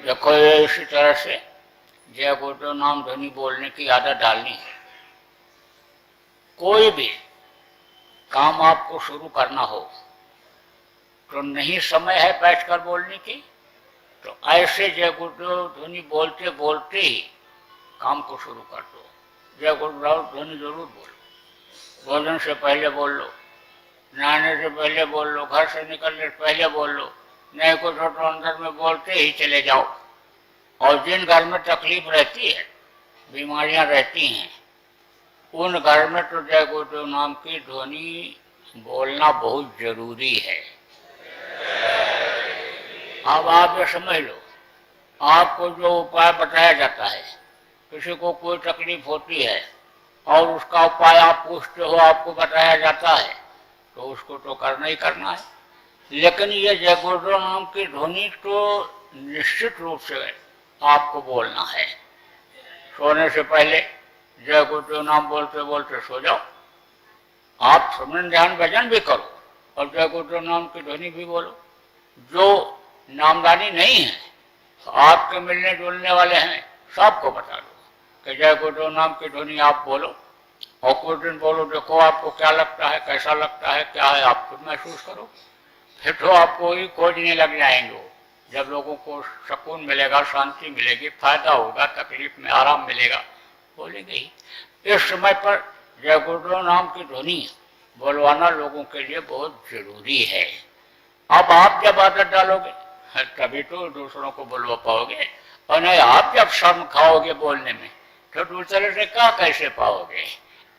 देखो ये इसी तरह से जय गुरुदेव नाम ध्वनि बोलने की आदत डालनी है। कोई भी काम आपको शुरू करना हो तो नहीं समय है बैठकर बोलने की, तो ऐसे जय गुरुदेव ध्वनि बोलते बोलते ही काम को शुरू कर दो। जय गुरुदेव ध्वनि जरूर बोलो, भोजन से पहले बोल लो, नहाने से पहले बोल लो, घर से निकलने से पहले बोल लो, नहीं कुछ हो तो अंदर में बोलते ही चले जाओ। और जिन घर में तकलीफ रहती है, बीमारियां रहती हैं, उन घर में तो जय गुरुदेव नाम की ध्वनि बोलना बहुत जरूरी है। अब आप ये समझ लो, आपको जो उपाय बताया जाता है, किसी को कोई तकलीफ होती है और उसका उपाय आप पूछते हो, आपको बताया जाता है, तो उसको तो करना ही करना है। लेकिन ये जय गुरुदेव नाम की ध्वनि तो निश्चित रूप से आपको बोलना है। सोने से पहले जय गुरुदेव नाम बोलते बोलते सो जाओ। आप सुमन ध्यान भजन भी करो और जय गुरुदेव नाम की ध्वनि भी बोलो। जो नामदानी नहीं है, आपके मिलने जुलने वाले हैं, सबको बता दो कि जय गुरुदेव नाम की ध्वनि आप बोलो और कुछ दिन बोलो, देखो आपको क्या लगता है, कैसा लगता है, क्या है, आप खुद महसूस करो। फिर तो आपको ही खोजने लग जाएंगे। जब लोगों को सुकून मिलेगा, शांति मिलेगी, फायदा होगा, तकलीफ में आराम मिलेगा, बोलेंगे ही। इस समय पर जय गुरुदेव नाम की ध्वनि बोलवाना लोगों के लिए बहुत जरूरी है। अब आप जब आदत डालोगे तभी तो दूसरों को बुलवा पाओगे, और नहीं आप जब शर्म खाओगे बोलने में तो दूसरे से क्या कैसे पाओगे।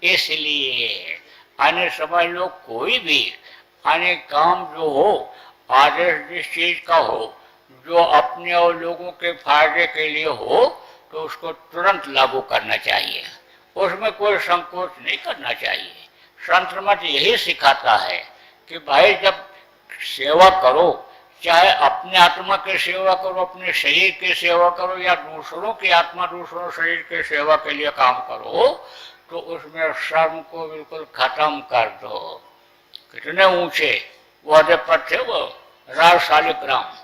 इसलिए आने समझ लो, कोई भी आने काम जो हो, आदेश जिस चीज का हो जो अपने और लोगों के फायदे के लिए हो, तो उसको तुरंत लागू करना चाहिए। उसमें कोई संकोच नहीं करना चाहिए। संत मत यही सिखाता है कि भाई जब सेवा करो, चाहे अपने आत्मा की सेवा करो, अपने शरीर की सेवा करो, या दूसरों की आत्मा दूसरों शरीर की सेवा के लिए काम करो, तो उसमें शर्म को बिल्कुल खत्म कर दो। कितने ऊंचे वहदे पर थे वो राज शालिग्राम।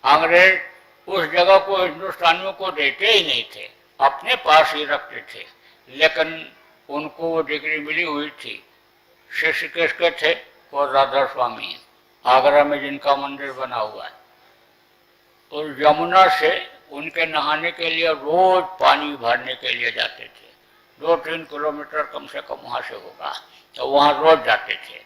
अंग्रेज उस जगह को हिंदुस्तानियों को देते ही नहीं थे, अपने पास ही रखते थे। लेकिन उनको वो डिग्री मिली हुई थी। शिष्य किसके थे? वो राधा स्वामी, आगरा में जिनका मंदिर बना हुआ है। तो यमुना से उनके नहाने के लिए रोज पानी भरने के लिए जाते थे। 2-3 किलोमीटर कम से कम वहां से होगा, तो वहां रोज जाते थे।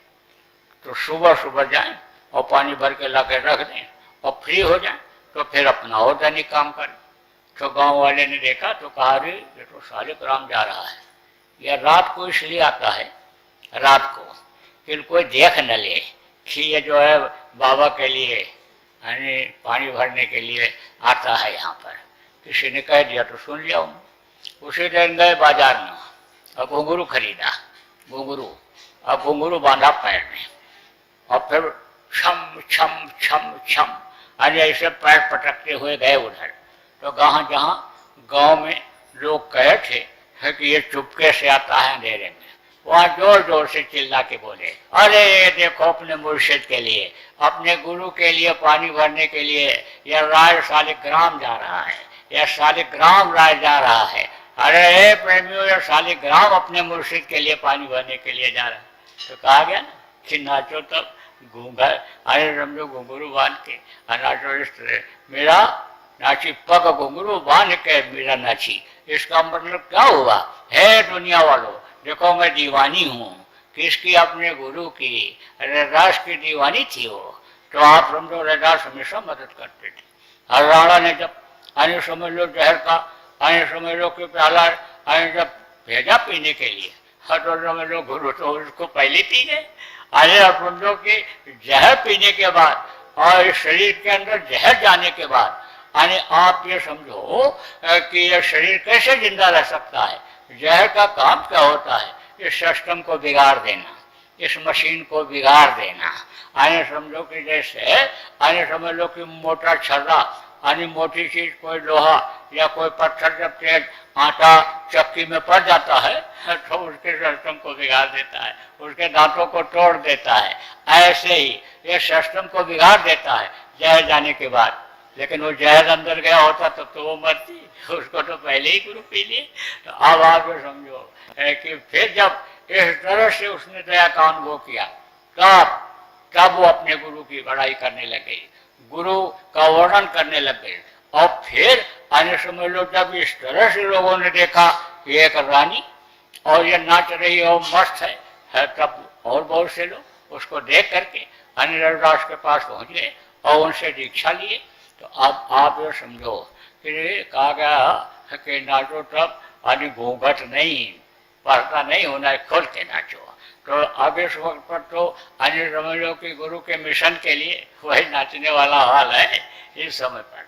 तो सुबह सुबह जाएं और पानी भर के ला के रख दें और फ्री हो जाएं, तो फिर अपना और दैनिक काम करें। तो गांव वाले ने देखा तो कहा, अरे ये तो शालिग्राम जा रहा है। यह रात को इसलिए आता है, रात को कि कोई देख न ले कि ये जो है बाबा के लिए यानी पानी भरने के लिए आता है यहाँ पर। किसी ने कह दिया तो सुन लिया। उसी दिन गए बाजार में और घुंघरू खरीदा, घुंघरू, और घुंघरू बांधा पैर में, और फिर छम छम छम छम यानी ऐसे पैर पटकते हुए गए उधर। तो जहाँ गांव में लोग कहे थे कि ये चुपके से आता है अंधेरे में, वहां जोर जोर से चिल्ला के बोले, अरे देखो अपने मुर्शिद के लिए, अपने गुरु के लिए पानी भरने के लिए यह राय शालिग्राम जा रहा है, यह शालिग्राम राय जा रहा है। अरे प्रेमियों, यह शालिग्राम अपने मुर्शिद के लिए पानी भरने के लिए जा रहा है। तो कहा गया ना कि नाचो तब घूंघर, अरे समझो घुंघरू बांध के नाचो इस तरह, मेरा नाची पग घुंघरू बांध के मेरा नाची। इसका मतलब क्या हुआ है दुनिया वालों, देखो मैं दीवानी हूँ किसकी? अपने गुरु की। रैदास की दीवानी थी वो। तो आप समझो रैदास हमेशा मदद करते थे। और राणा ने जब आने समझ लो जहर का, आने समझ लो कि प्याला आने जब भेजा पीने के लिए, तो समझ लो गुरु तो उसको पहले पी गए। आने आप समझो कि जहर पीने के बाद और इस शरीर के अंदर जहर जाने के बाद यानी आप ये समझो कि यह शरीर कैसे जिंदा रह सकता है। जहर का काम क्या होता है? इस सिस्टम को बिगाड़ देना, इस मशीन को बिगाड़ देना। आने समझो कि जैसे आने समझ लो कि मोटा छर्रा यानी मोटी चीज, कोई लोहा या कोई पत्थर जब तेज आटा चक्की में पड़ जाता है तो उसके सिस्टम को बिगाड़ देता है, उसके दांतों को तोड़ देता है। ऐसे ही ये सिस्टम को बिगाड़ देता है जहर जाने के बाद। लेकिन वो जहर अंदर गया होता तो वो मरती, उसको तो पहले ही गुरु पी लिए। तो अब आप ये समझो है कि फिर जब इस तरह से उसने दया का अनुभव किया, तब वो अपने गुरु की बड़ाई करने लगे, गुरु का वर्णन करने लगे। और फिर आने समझ लो, जब इस तरह से लोगों ने देखा कि एक रानी और ये नाच रही है और मस्त है, तब और बहुत से लोग उसको देख करके अनिरुद्ध दास के पास पहुंच गए और उनसे दीक्षा लिए। तो अब आप ये समझो कि कहा गया कि नाचो तब यानी घूंघट नहीं, पर्दा नहीं होना है, खोल के नाचो। तो अब इस वक्त पर तो अन्य समझ लो कि गुरु के मिशन के लिए वही नाचने वाला हाल है इस समय पर।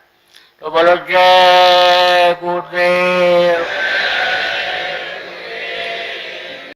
तो बोलो जय गुरुदेव।